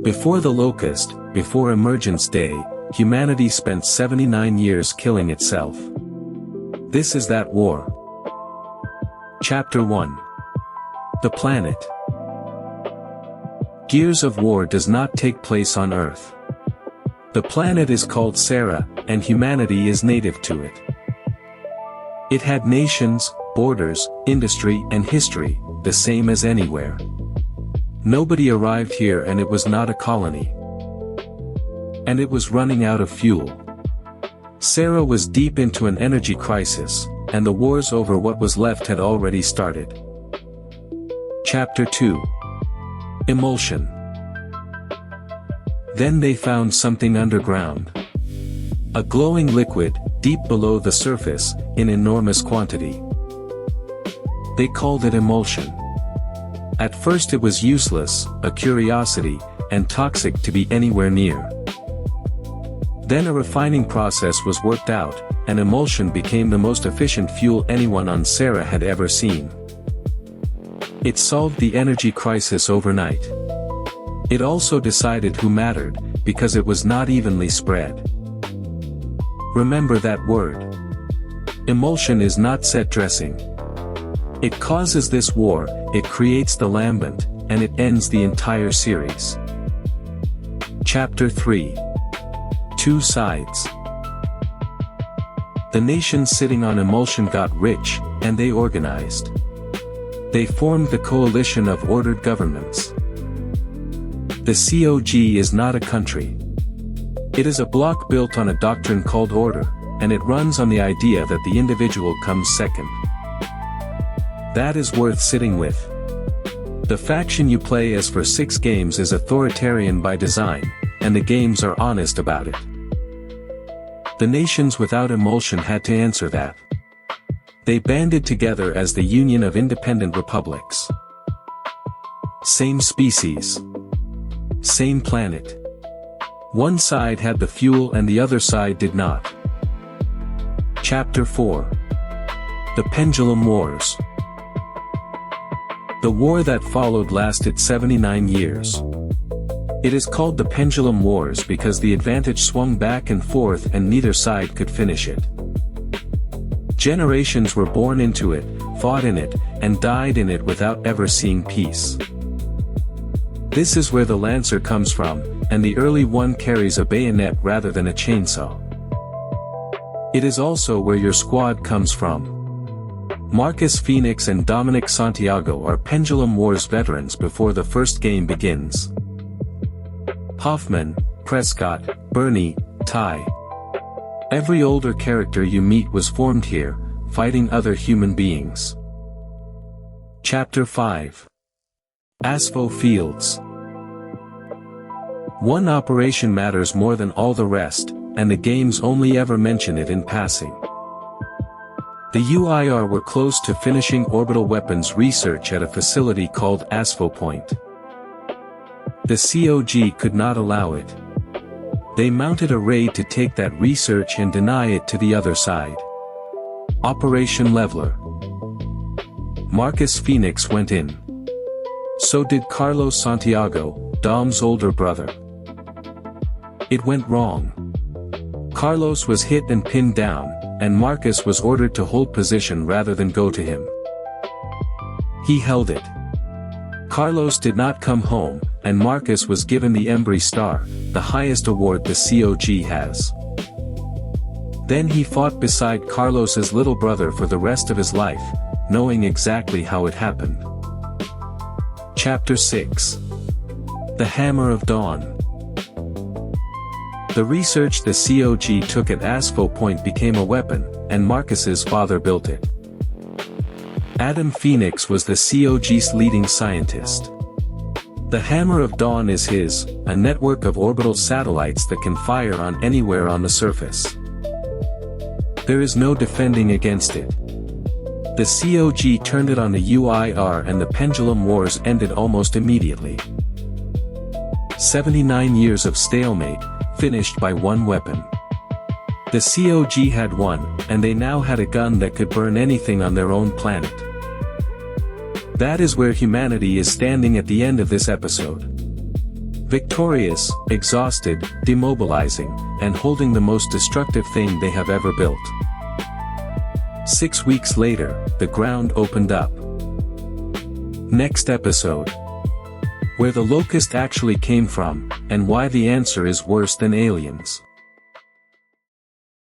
Before the Locust, before Emergence Day, humanity spent 79 years killing itself. This is that war. Chapter 1. The Planet. Gears of War does not take place on Earth. The planet is called SERA, and humanity is native to it. It had nations, borders, industry and history, the same as anywhere. Nobody arrived here and it was not a colony. And it was running out of fuel. SERA was deep into an energy crisis, and the wars over what was left had already started. Chapter 2. Emulsion. Then they found something underground. A glowing liquid, deep below the surface, in enormous quantity. They called it emulsion. At first it was useless, a curiosity, and toxic to be anywhere near. Then a refining process was worked out, and emulsion became the most efficient fuel anyone on SERA had ever seen. It solved the energy crisis overnight. It also decided who mattered, because it was not evenly spread. Remember that word. Emulsion is not set dressing. It causes this war, it creates the lambent, and it ends the entire series. Chapter 3. Two Sides. The nations sitting on emulsion got rich, and they organized. They formed the Coalition of Ordered Governments. The COG is not a country. It is a bloc built on a doctrine called order, and it runs on the idea that the individual comes second. That is worth sitting with. The faction you play as for 6 games is authoritarian by design, and the games are honest about it. The nations without emulsion had to answer that. They banded together as the Union of Independent Republics. Same species. Same planet. One side had the fuel and the other side did not. Chapter 4. The Pendulum Wars. The war that followed lasted 79 years. It is called the Pendulum Wars because the advantage swung back and forth and neither side could finish it. Generations were born into it, fought in it, and died in it without ever seeing peace. This is where the Lancer comes from, and the early one carries a bayonet rather than a chainsaw. It is also where your squad comes from. Marcus Phoenix and Dominic Santiago are Pendulum Wars veterans before the first game begins. Hoffman, Prescott, Bernie, Ty. Every older character you meet was formed here, fighting other human beings. Chapter 5. Aspho Fields. One operation matters more than all the rest, and the games only ever mention it in passing. The UIR were close to finishing orbital weapons research at a facility called Aspho Point. The COG could not allow it. They mounted a raid to take that research and deny it to the other side. Operation Leveler. Marcus Phoenix went in. So did Carlos Santiago, Dom's older brother. It went wrong. Carlos was hit and pinned down, and Marcus was ordered to hold position rather than go to him. He held it. Carlos did not come home, and Marcus was given the Embry Star, the highest award the COG has. Then he fought beside Carlos's little brother for the rest of his life, knowing exactly how it happened. Chapter 6. The Hammer of Dawn. The research the COG took at Aspho Point became a weapon, and Marcus's father built it. Adam Phoenix was the COG's leading scientist. The Hammer of Dawn is his, a network of orbital satellites that can fire on anywhere on the surface. There is no defending against it. The COG turned it on the UIR and the Pendulum Wars ended almost immediately. 79 years of stalemate, finished by one weapon. The COG had one, and they now had a gun that could burn anything on their own planet. That is where humanity is standing at the end of this episode. Victorious, exhausted, demobilizing, and holding the most destructive thing they have ever built. 6 weeks later, the ground opened up. Next episode. Where the Locust actually came from, and why the answer is worse than aliens.